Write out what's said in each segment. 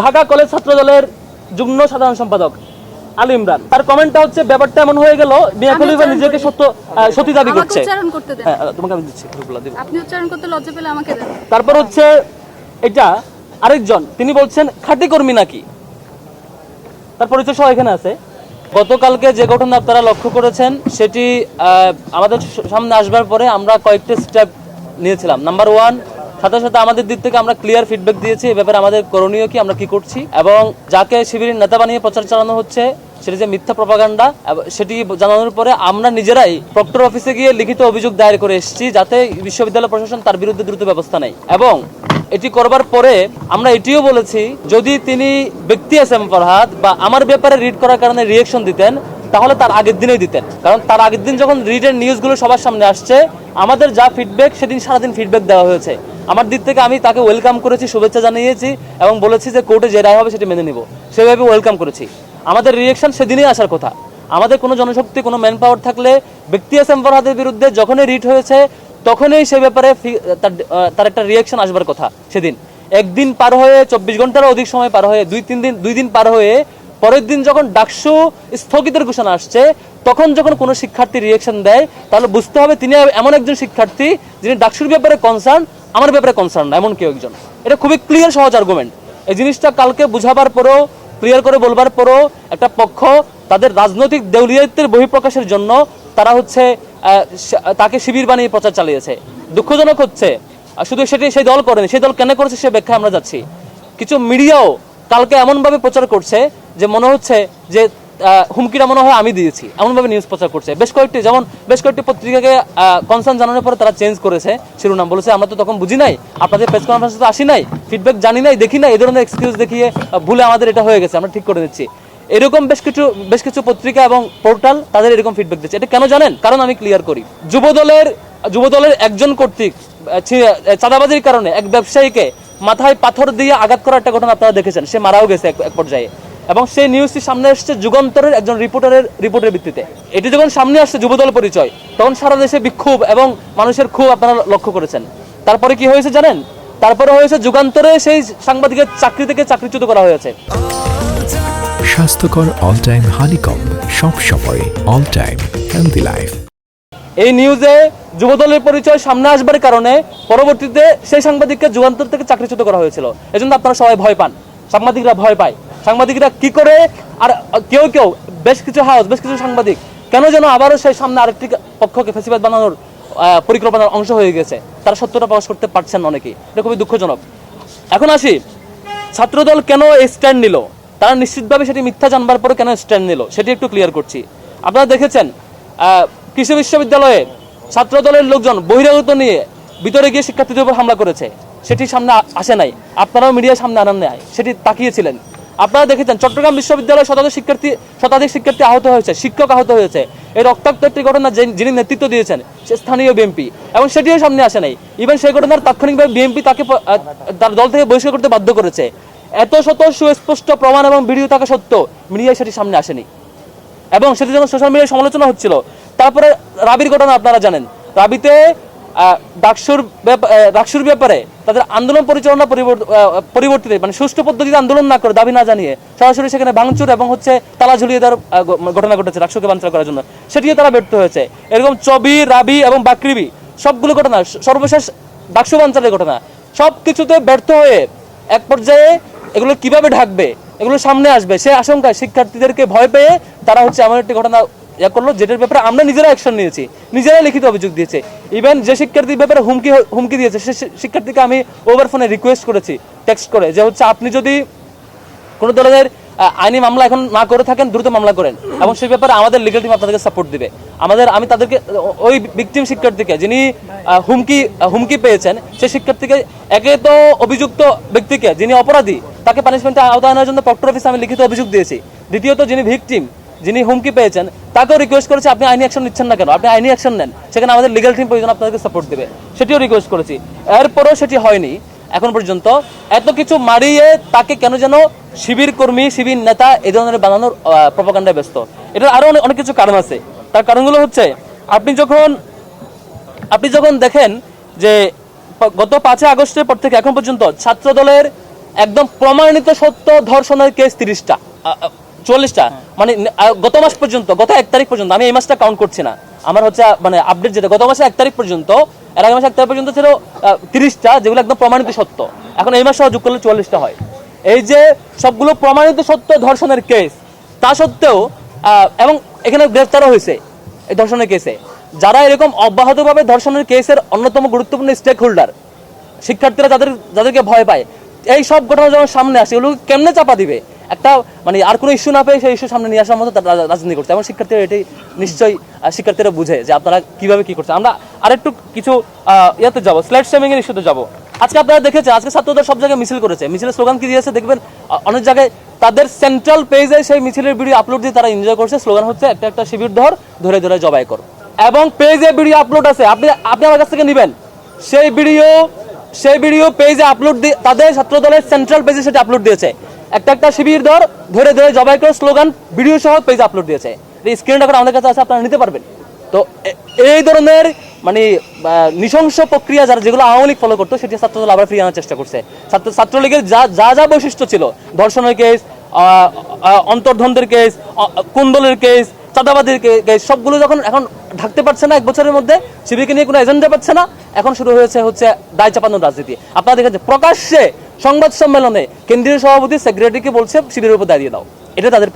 Dhaka college ছাত্র দলের যুগ্ম সাধারণ সম্পাদক আলী ইমরান, তার কমেন্টটা হচ্ছে ব্যাপারটা এমন হয়ে গেল মিয়া খলিফা নিজেকে সত্যি দাবি করছে। হ্যাঁ, তোমাকে আমি দিচ্ছি, আপনি উচ্চারণ করতে লজ্জা পেলে আমাকে দেন। তারপর হচ্ছে এটা আরেকজন, তিনি বলছেন খাঁটি কর্মী নাকি, তার পরিচয় সহ এখানে আছে। গতকালকে যে ঘটনা আপনারা লক্ষ্য করেছেন সেটি আমাদের সামনে আসবার পরে আমরা কয়েকটা স্টেপ নিয়েছিলাম। নাম্বার 1, সাথে সাথে আমাদের দিক থেকে আমরা ক্লিয়ার ফিডব্যাক দিয়েছি এ ব্যাপারে আমাদের করণীয় কি, আমরা কি করছি, এবং যাকে শিবিরের নেতা বানিয়ে প্রচার চালানো হচ্ছে সেটি যে মিথ্যা প্রপাগান্ডা সেটি জানানোর পরে আমরা নিজেরাই প্রক্টর অফিসে গিয়ে লিখিত অভিযোগ দায়ের করে এসেছি যাতে বিশ্ববিদ্যালয় প্রশাসন তার বিরুদ্ধে দ্রুত ব্যবস্থা নেয়। এবং এটি করবার পরে আমরা এটিও বলেছি যদি তিনি ব্যক্তি এস এম ফরহাদ বা আমার ব্যাপারে রিড করার কারণে রিয়েকশন দিতেন তাহলে তার আগের দিনেই দিতেন, কারণ তার আগের দিন যখন রিডের নিউজগুলো সবার সামনে আসছে আমাদের যা ফিডব্যাক সেদিন সারাদিন ফিডব্যাক দেওয়া হয়েছে। আমার দিক থেকে আমি তাকে ওয়েলকাম করেছি, শুভেচ্ছা জানিয়েছি এবং বলেছি যে কোর্টে যে রায় হবে সেটি মেনে নিব, সেভাবে ওয়েলকাম করেছি। আমাদের রিয়েকশন সেদিনই আসার কথা। আমাদের কোনো জনশক্তি কোনো ম্যান পাওয়ার থাকলে ব্যক্তি এস এম ফরহাদের বিরুদ্ধে যখনই রিট হয়েছে তখনই সে ব্যাপারে তার একটা রিয়েকশন আসবার কথা। সেদিন একদিন পার হয়ে 24 ঘন্টারও অধিক সময় পার হয়ে দুই দিন পার হয়ে পরের দিন যখন ডাকসু স্থগিতের ঘোষণা আসছে তখন যখন কোনো শিক্ষার্থী রিয়েকশন দেয় তাহলে বুঝতে হবে তিনি এমন একজন শিক্ষার্থী যিনি ডাকসুর ব্যাপারে কনসার্ন, আমার ব্যাপারে কনসার্ন না, এমন কেউ একজন। এটা খুবই ক্লিয়ার সহজ আর্গুমেন্ট। এই জিনিসটা কালকে বুঝাবার পরও ক্লিয়ার করে বলবার পরও একটা পক্ষ তাদের রাজনৈতিক দেউলিয়াত্বের বহিঃপ্রকাশের জন্য তারা হচ্ছে তাকে শিবির বানিয়ে প্রচার চালিয়েছে। দুঃখজনক হচ্ছে শুধু সেটি সেই দল করেনি, সেই দল কেন করেছে সে ব্যাখ্যা আমরা যাচ্ছি। কিছু মিডিয়াও কালকে এমনভাবে প্রচার করছে যে মনে হচ্ছে যে হুমকিটা মনে হয় আমি দিয়েছি, এমনভাবে নিউজ প্রচার করছে। বেশ কয়েকটি পত্রিকাকে কনসার্ন জানানোর পরে তারা চেঞ্জ করেছে শিরোনাম, বলেছে আমরা তো তখন বুঝি নাই, আপনাদের প্রেস কনফারেন্সে তো আসি নাই, ফিডব্যাক জানি নাই, দেখি নাই, এই ধরনের এক্সকিউজ দেখিয়ে ভুলে আমাদের এটা হয়ে গেছে, আমরা ঠিক করে দিচ্ছি। এরকম বেশ কিছু পত্রিকা এবং পোর্টাল তাদের এরকম ফিডব্যাক দিচ্ছে। এটা কেন জানেন? কারণ আমি ক্লিয়ার করি, যুবদলের একজন কর্তৃক চাঁদাবাজির কারণে এক ব্যবসায়ীকে মাথায় পাথর দিয়ে আঘাত করার একটা ঘটনা আপনারা দেখেছেন, সে মারাও গেছে এক পর্যায়ে, এবং সেই নিউজটি সামনে আসছে যুগান্তরের একজন রিপোর্টের ভিত্তিতে। এটি যখন সামনে আসছে যুবদল পরিচয় তখন সারা দেশে বিক্ষোভ এবং মানুষের ক্ষোভ আপনারা লক্ষ্য করেছেন। তারপরে কি হয়েছে জানেন? তারপরে হয়েছে যুগান্তরে সেই সাংবাদিকের চাকরি থেকে চাকরিচ্যুত করা হয়েছে। স্বাস্থ্যকর অল টাইম হানিকম, সব সময় অল টাইম হেলদি লাইফ। এই নিউজে যুবদলের পরিচয় সামনে আসবার কারণে পরবর্তীতে সেই সাংবাদিককে যুগান্তর থেকে চাকরিচ্যুত করা হয়েছিল। এজন্য আপনারা সবাই ভয় পান, সাংবাদিকরা ভয় পায়। সাংবাদিকরা কি করে, আর কেউ বেশ কিছু সাংবাদিক কেন যেন আবারও সেই সামনে আরেকটি পক্ষকে ফেসিবাদ বানানোর পরিকল্পনার অংশ হয়ে গেছে, তারা সত্যটা প্রকাশ করতে পারছেন না অনেকেই। এটা খুবই দুঃখজনক। এখন আসি ছাত্রদল কেন স্ট্যান্ড নিল, তারা নিশ্চিতভাবে সেটি মিথ্যা জানবার পরে কেন স্ট্যান্ড নিল সেটি একটু ক্লিয়ার করছি। আপনারা দেখেছেন কৃষি বিশ্ববিদ্যালয়ে ছাত্রদলের লোকজন বহিরাগত নিয়ে ভিতরে গিয়ে শিক্ষার্থীদের উপর হামলা করেছে, সেটি সামনে আসে নাই, আপনারাও মিডিয়ার সামনে আনান নাই, সেটি তাকিয়েছিলেন। আপনারা দেখেছেন চট্টগ্রাম বিশ্ববিদ্যালয়ে শতাধিক শিক্ষার্থী আহত হয়েছে, শিক্ষক আহত হয়েছে। এই রক্তাক্ত একটি ঘটনা যিনি নেতৃত্ব দিয়েছেন সে স্থানীয় বিএনপি, এবং সেটিও সামনে আসে নাই। ইভেন সেই ঘটনার তাৎক্ষণিকভাবে বিএনপি তাকে তার দল থেকে বহিষ্কার করতে বাধ্য করেছে। এত শত সুস্পষ্ট প্রমাণ এবং ভিডিও থাকা সত্ত্বেও মিডিয়ায় সেটি সামনে আসেনি, এবং সেটি যখন সোশ্যাল মিডিয়ায় সমালোচনা হচ্ছিল। তারপরে রাবির ঘটনা আপনারা জানেন, রাবিতে ডাকসুর ব্যাপারে তাদের আন্দোলন পরিচালনা পরিবর্তিতে মানে সুষ্ঠু পদ্ধতিতে আন্দোলন না করে দাবি না জানিয়ে সরাসরি সেখানে ভাঙচুর এবং হচ্ছে তালা ঝুলিয়ে দেওয়ার ঘটনা ঘটেছে ডাকসুকে বানচাল করার জন্য, সেটিও তারা ব্যর্থ হয়েছে। এরকম চবি, রাবি এবং বাকরিবি সবগুলো ঘটনা, সর্বশেষ ডাকসু বানচালের ঘটনা, সব কিছুতে ব্যর্থ হয়ে এক পর্যায়ে এগুলো কিভাবে ঢাকবে, এগুলো সামনে আসবে সে আশঙ্কায় শিক্ষার্থীদেরকে ভয় পেয়ে তারা হচ্ছে এমন একটি ঘটনা করলো যেটার ব্যাপারে আমরা নিজেরা অ্যাকশন নিয়েছি, নিজেরাই লিখিত অভিযোগ দিয়েছে। ইভেন যে শিক্ষার্থীর ব্যাপারে হুমকি দিয়েছে সে শিক্ষার্থীকে আমি ওভার ফোনে রিকোয়েস্ট করেছি টেক্সট করে, যে হচ্ছে আপনি যদি কোনো ধরনের আইনি মামলা এখন না করে থাকেন দ্রুত মামলা করেন, এবং সেই ব্যাপারে আমাদের লিগ্যাল টিম আপনাদেরকে সাপোর্ট দিবে। আমি তাদেরকে ওই ভিকটিম শিক্ষার্থীকে যিনি হুমকি পেয়েছেন সেই শিক্ষার্থীকে, একে তো অভিযুক্ত ব্যক্তিকে যিনি অপরাধী তাকে পানিশমেন্টের আওতায় আনার জন্য প্রক্টর অফিসে আমি লিখিত অভিযোগ দিয়েছি। দ্বিতীয়ত যিনি হুমকি পেয়েছেন তাকেও রিকোয়েস্ট করেছি আপনি আইনি অ্যাকশন নিচ্ছেন না কেন, আপনি আইনি অ্যাকশন নেন, সেখানে আমাদের লিগ্যাল টিম প্রয়োজন আপনাদেরকে সাপোর্ট দেবে, সেটিও রিকোয়েস্ট করেছি। এরপরও সেটি হয়নি এখন পর্যন্ত। এত কিছু মারিয়ে তাকে কেন যেন শিবির কর্মী, শিবির নেতা এই ধরনের বানানোর প্রপাগান্ডায় ব্যস্ত। এটার আরো অনেক কিছু কারণ আছে। তার কারণগুলো হচ্ছে আপনি যখন দেখেন যে গত 5 আগস্টের পর থেকে এখন পর্যন্ত ছাত্রদলের একদম প্রমাণিত সত্য ধর্ষণের কেস 30টা 44টা, মানে গত মাস পর্যন্ত, গত 1 তারিখ পর্যন্ত, আমি এই মাসটা কাউন্ট করছি না, আমার হচ্ছে মানে আপডেট যেটা গত মাসে 1 তারিখ পর্যন্ত, এর আগে মাসে 1 তারিখ পর্যন্ত ছিল 30টা, যেগুলো একদম প্রমাণিত সত্য। এখন এই মাসে যোগ করলে 44টা হয়। এই যে সবগুলো প্রমাণিত সত্য ধর্ষণের কেস, তা সত্ত্বেও এবং এখানে গ্রেফতারও হয়েছে এই ধর্ষণের কেসে যারা এরকম অব্যাহতভাবে ধর্ষণের কেসের অন্যতম গুরুত্বপূর্ণ স্টেক হোল্ডার, শিক্ষার্থীরা যাদেরকে ভয় পায়, এই সব ঘটনা যখন সামনে আসে এগুলো কেমনে চাপা দিবে, একটা মানে আর কোনো ইস্যু না পেয়ে সেই ইস্যু সামনে নিয়ে আসার মতো তারা রাজনীতি করছে। এবং শিক্ষার্থীরা এটাই নিশ্চয়ই শিক্ষার্থীরা বুঝে যে আপনারা কিভাবে কি করছে। আমরা আরেকটু কিছু ইয়াতে যাবো, স্ল্যাট শেমিং এর ইস্যুতে যাবো। আজকে আপনারা দেখেছেন, আজকে ছাত্রদের সব জায়গায় মিছিল করেছে, মিছিলের স্লোগান কি দিয়েছে দেখবেন, অনেক জায়গায় তাদের সেন্ট্রাল পেজে সেই মিছিলের ভিডিও আপলোড দিয়ে তারা এনজয় করছে। স্লোগান হচ্ছে একটা একটা শিবির ধরে ধরে জবাই কর, এবং পেজে ভিডিও আপলোড আছে, আপনি আমার কাছ থেকে নেবেন সেই ভিডিও পেজে আপলোড দিয়ে তাদের ছাত্র দলের সেন্ট্রাল পেজে সেটা আপলোড দিয়েছে, একটা একটা শিবির ধরে ধরে জবাই কর স্লোগান ভিডিও সহ পেজে আপলোড দিয়েছে। এই স্ক্রিনটা করে আমাদের কাছে আছে, আপনারা নিতে পারবেন। তো এই ধরনের মানে নৃশংস প্রক্রিয়া যেগুলো আওয়ামী লীগ ফলো করতো, সেটি ছাত্রদল আবার ফিরিয়ে আনার চেষ্টা করছে। ছাত্রলীগের যা বৈশিষ্ট্য ছিল, ধর্ষণের কেস, অন্তর্দ্বন্দ্বের কেস, কুন্দলের কেস, চাঁদাবাদের কেস, সবগুলো যখন এখন ঢাকতে পারছে না, 1 বছরের মধ্যে শিবিরকে নিয়ে কোনো এজেন্ডা পাচ্ছে না, এখন শুরু হচ্ছে দায় চাপানোর রাজনীতি। আপনারা দেখেছেন প্রকাশ্যে সংবাদ সম্মেলনে কেন্দ্রীয় সভাপতি সেক্রেটারিকে বলছে শিবিরের উপর দাঁড়িয়ে দাও। এটা তাদের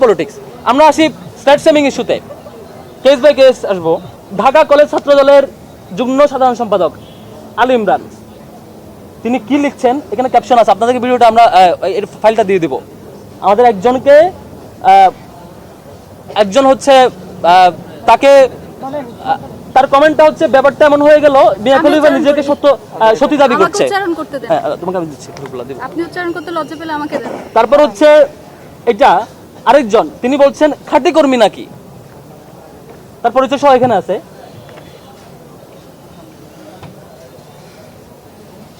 পলিটিক্স। আমরা আসি স্ল্যাট শেমিং ইস্যুতে, কেস বাই কেস আসবো। ঢাকা কলেজ ছাত্র দলের যুগ্ম সাধারণ সম্পাদক আলী ইমরান, তিনি কি লিখছেন, এখানে ক্যাপশন আছে, আপনাদেরকে ভিডিওটা আমরা এর ফাইলটা দিয়ে দিব। আমাদের একজন হচ্ছে তাকে তার কমেন্টটা হচ্ছে, ব্যাপারটা এমন হয়ে গেল মিয়া খলিফা নিজেকে সত্যি দাবি করছে। হ্যাঁ, তোমাকে আমি দিচ্ছি, আপনি উচ্চারণ করতে লজ্জা পেলে আমাকে দেন। তারপর হচ্ছে এটা আরেকজন, তিনি বলছেন খাঁটি কর্মী নাকি, তার পরিচয় সহ এখানে আছে।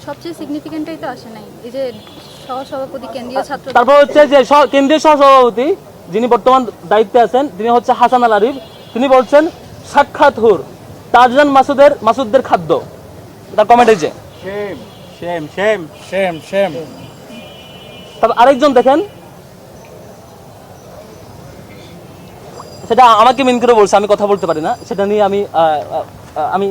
সবচেয়ে সিগনিফিকেন্টই তো আসে নাই, এই যে সহসভাপতি কেন্দ্রীয় ছাত্র। তারপর হচ্ছে যে কেন্দ্রীয় সহসভাপতি যিনি বর্তমান দায়িত্বে আছেন, তিনি হচ্ছে হাসান আল আরিফ, তিনি বলছেন সাক্ষাৎ হুর তাজজান মাসুদদের খাদ্য। তার কমেন্ট এই যে সেম। তবে আরেকজন দেখেন, সেটা আমাকে মিন করে বলছে, আমি কথা বলতে পারি না, সেটা নিয়ে আমি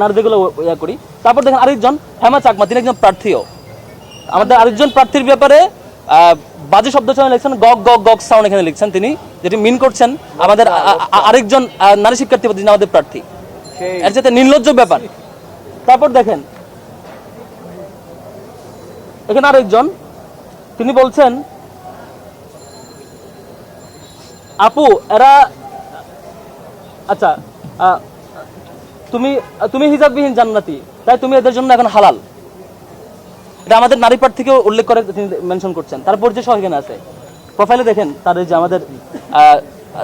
নারীগুলো ইয়া করি। তারপর দেখেন আরেকজন হেমা চাকমা, তিনি একজন প্রার্থীও। আমাদের আরেকজন প্রার্থীর ব্যাপারে বাজে শব্দ চয়ন লিখছেন, গগ সাউন্ড এখানে লিখছেন, তিনি যেটি মিন করছেন আমাদের আরেকজন নারী শিক্ষার্থী যিনি আমাদের প্রার্থী, এর সাথে নির্লজ্জ ব্যাপার। তারপর দেখেন এখানে আরেকজন, তিনি বলছেন আপু এরা আচ্ছা তুমি হিজাববিহীন জান্নাতি, তাই তুমি এদের জন্য এখন হালাল। এটা আমাদের নারী প্রার্থীকেও উল্লেখ করে তিনি মেনশন করছেন। তার পরিচয় সহ এখানে আছে, প্রোফাইলে দেখেন তার যে আমাদের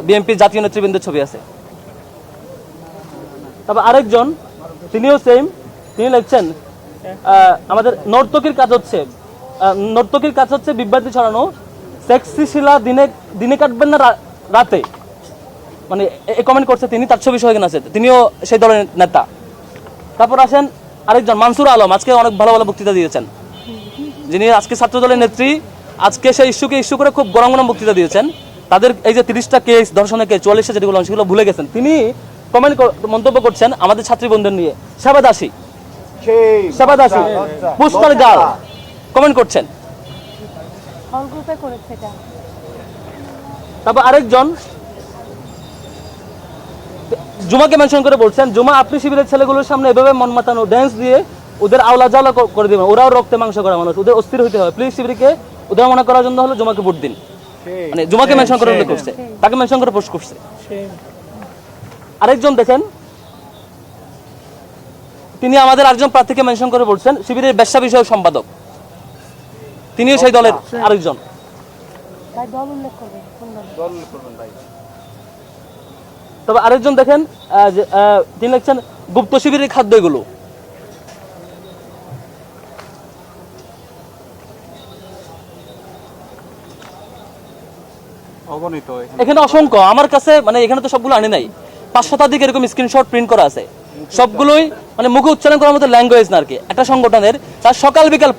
বিএনপির জাতীয় নেতৃবৃন্দের ছবি আছে। তারপর আরেকজন, তিনিও সেম, তিনি লিখছেন আমাদের নর্তকীর কাজ হচ্ছে বিভ্রান্তি ছড়ানো, সেক্সি শিলা দিনে কাটবেন না রাতে, মানে এই কমেন্ট করছে তিনি, তার ছবি সহ এখানে আছে, তিনিও সেই দলের নেতা। তারপর আসেন আরেকজন মানসুর আলম, আজকে অনেক ভালো বক্তৃতা দিয়েছেন, যিনি আজকে ছাত্র দলের নেত্রী, আজকে সেই ইস্যু করে খুব গরম বক্তৃতা দিয়েছেন। তাদের এই যে 30টা কেস, ধর্ষণের কেস, 44টা যেগুলো সেগুলো ভুলে গেছেন, তিনি মন্তব্য করছেন আমাদের ছাত্রী বন্ধুদের নিয়ে, সেবাদাসী পুষ্টার গাল কমেন্ট করছেন। তারপর আরেকজন জুমাকে মেনশন করে বলছেন, জুমা আপনি শিবিরের ছেলেগুলোর সামনে এভাবে মন মাতানো ড্যান্স দিয়ে ওদের আওলা জ্বালা করে দিবেন, ওরাও রক্তে মাংস করা মানুষ, ওদের অস্থির হইতে হয়, প্লিজ শিবিরকে ওদের মনে করার জন্য হলো জুমাকে ভোট দিন। মানে জুমাকে মেনশন করে উল্লেখ করছে, তাকে মেনশন করে পোস্ট করছে। আরেকজন দেখেন, তিনি আমাদের আরেকজন প্রার্থীকে মেনশন করে বলছেন শিবিরের ব্যবসা বিষয়ক সম্পাদক, তিনিও সেই দলের আরেকজন। তবে আরেকজন দেখেন তিনি লিখছেন গুপ্ত শিবিরের খাদ্য এগুলো। এখানে অসংখ্য আমার কাছে, মানে এখানে তো সবগুলো আনি নাই, 5 শতাধিক এরকম স্ক্রিনশট প্রিন্ট করা আছে, সবগুলোই মানে মুখে উচ্চারণ করার মতো ল্যাঙ্গুয়েজ না আর কি। একটা সংগঠনের তার সকাল বিকাল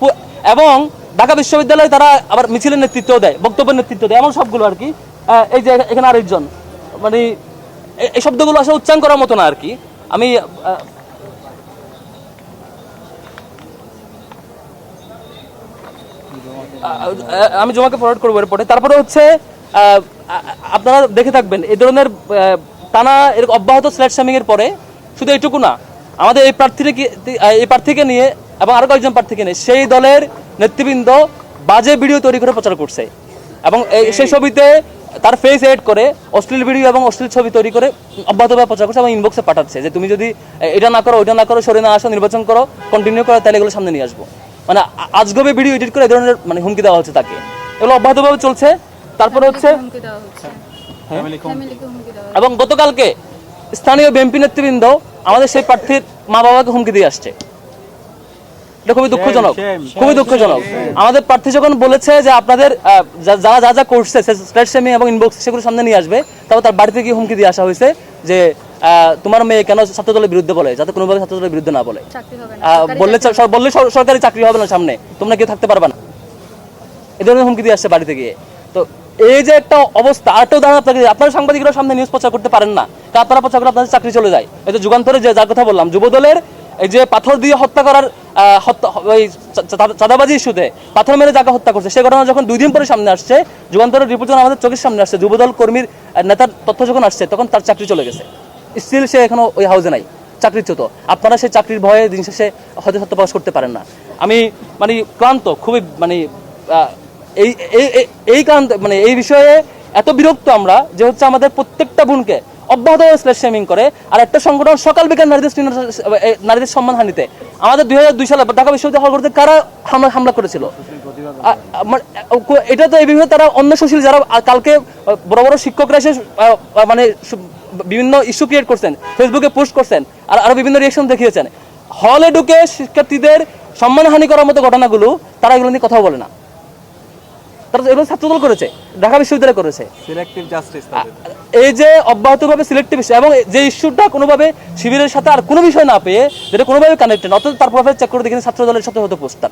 এবং ঢাকা বিশ্ববিদ্যালয়ে তারা আবার মিছিলের নেতৃত্ব দেয়, বক্তব্যের নেতৃত্ব দেয়, এমন সবগুলো আর কি। এই যে এখানে আরেকজন, মানে এই শব্দগুলো আসলে উচ্চারণ করার মতো না আর কি। আমি আমি জমাকে ফরওয়ার্ড করবো এরপরে। তারপরে হচ্ছে আপনারা দেখে থাকবেন এই ধরনের টানা এরকম অব্যাহত স্ল্যাট শামিং এর পরে শুধু এইটুকু না, আমাদের এই প্রার্থীকে নিয়ে এবং আরো কয়েকজন প্রার্থীকে নিয়ে সেই দলের নেতৃবৃন্দ বাজে ভিডিও তৈরি করে প্রচার করছে এবং সেই ছবিতে তার ফেস এড করে অশ্লীল ভিডিও এবং অশ্লীল ছবি তৈরি করে অব্যাহতভাবে প্রচার করছে এবং ইনবক্সে পাঠাচ্ছে যে তুমি যদি এটা না করো, ওইটা না করো, সরে না আসো, নির্বাচন করো, কন্টিনিউ করো, তাহলে এগুলো সামনে নিয়ে আসবো। মানে আজগবে ভিডিও এডিট করে এই ধরনের মানে হুমকি দেওয়া হচ্ছে তাকে, এগুলো অব্যাহতভাবে চলছে। তারপরে হচ্ছে হুমকি দেওয়া হচ্ছে, ফ্যামিলিকে হুমকি দেওয়া এবং গতকালকে স্থানীয় বিএনপি নেতৃবৃন্দ আমাদের সেই প্রার্থীর মা বাবাকে হুমকি দিয়ে আসছে। এটা খুবই দুঃখজনক, খুবই দুঃখজনক। আমাদের প্রার্থী যখন বলেছে যে আপনাদের যারা যা যা করছে স্ল্যাট শেমিং এবং ইনবক্স সেগুলো সামনে নিয়ে আসবে, তারপর তার বাড়িতে গিয়ে হুমকি দিয়ে আসা হয়েছে যে তোমার মেয়ে কেন ছাত্রদলের বিরুদ্ধে বলে, যাতে কোনোভাবে ছাত্রদলের বিরুদ্ধে না বলে। চাকরি হবে না, বললে সরকারি চাকরি হবে না, সামনে তোমরা কেউ থাকতে পারবে না, এই ধরনের হুমকি দিয়ে আসছে বাড়িতে গিয়ে। তো এই যে একটা অবস্থা, আরেকটা উদাহরণ আপনাকে, আপনারা সাংবাদিকরা সামনে নিউজ প্রচার করতে পারেন না, আপনারা প্রচার করে আপনাদের চাকরি চলে যায়। এই যে যুগান্তরে যে যার কথা বললাম, যুবদলের এই যে পাথর দিয়ে হত্যা করার ওই চাঁদাবাজি ইস্যুতে পাথর মেরে যাকে হত্যা করছে, সে ঘটনা যখন 2 দিন পরে সামনে আসছে, যুগান্তরের রিপোর্ট যখন আমাদের চোখের সামনে আসছে, যুবদল কর্মীর নেতার তথ্য যখন আসছে, তখন তার চাকরি চলে গেছে। স্টিল সে এখনো ওই হাউসে নাই, চাকরিচ্যুত। আপনারা সেই চাকরির ভয়ে দিন শেষে হয়তো সত্য প্রকাশ করতে পারেন না। আমি মানে ক্লান্ত, খুবই মানে এই কারণ, মানে এই বিষয়ে এত বিরক্ত আমরা যে হচ্ছে আমাদের প্রত্যেকটা বোনকে অব্যাহত স্ল্যাট শেমিং করে। আর একটা সংগঠন সকাল বিকাল নারীদের সম্মানহানিতে, আমাদের 2002 সালে ঢাকা বিশ্ববিদ্যালয় হল করতে কারা হামলা করেছিল, এটা তো এই বিষয়ে তারা অন্য সুশীল যারা কালকে বড় বড় শিক্ষকরা এসে মানে বিভিন্ন ইস্যু ক্রিয়েট করছেন, ফেসবুকে পোস্ট করছেন, আর আরো বিভিন্ন রিয়েকশন দেখিয়েছেন। হলে ঢুকে শিক্ষার্থীদের সম্মানহানি করার মতো ঘটনাগুলো তারা এগুলো নিয়ে কথাও বলে না। তারা এগুলো ছাত্রদল করেছে, ঢাকা বিশ্ববিদ্যালয় করেছে। সিলেক্টিভ জাস্টিস, এই যে অব্যাহতভাবে সিলেক্টিভ ইস্যু এবং যে ইস্যুটা কোনোভাবে শিবিরের সাথে আর কোনো বিষয় না পেয়ে যেটা কোনোভাবে কানেক্টেড, অথচ তার প্রোফাইল চেক করে দেখেন ছাত্রদলের শত শত পোস্টার,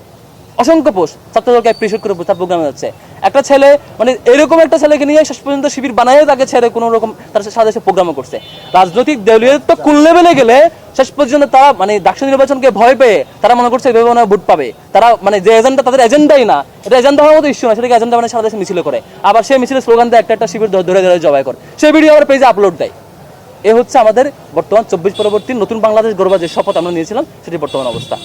অসংখ্য পোস্ট ছাত্রদলকে অ্যাপ্রিশিয়েট করে তার প্রোগ্রামে যাচ্ছে। একটা ছেলে মানে এরকম একটা ছেলেকে নিয়ে শেষ পর্যন্ত শিবির বানায় তাকে ছেড়ে কোনো রকম তার সাথে সে প্রোগ্রামও করছে। রাজনৈতিক দলীয়ত্ব কোন লেভেলে গেলে শেষ পর্যন্ত তারা মানে ডাকসু নির্বাচনকে ভয় পেয়ে তারা মনে করছে এভাবে মনে হয় ভোট পাবে। তারা মানে যে এজেন্ডা, তাদের এজেন্ডাই না, এটা এজেন্ডা হওয়ার মতো ইস্যু না, সেটাকে এজেন্ডা মানে সারা দেশে মিছিল করে। আবার সেই মিছিলের স্লোগান দেয় একটা শিবির ধরে ধরে জবাই করে, সেই ভিডিও আমার পেজে আপলোড দেয়। এ হচ্ছে আমাদের বর্তমান 24 পরবর্তী নতুন বাংলাদেশ গড়বার যে শপথ আমরা নিয়েছিলাম, সেটি বর্তমান অবস্থা।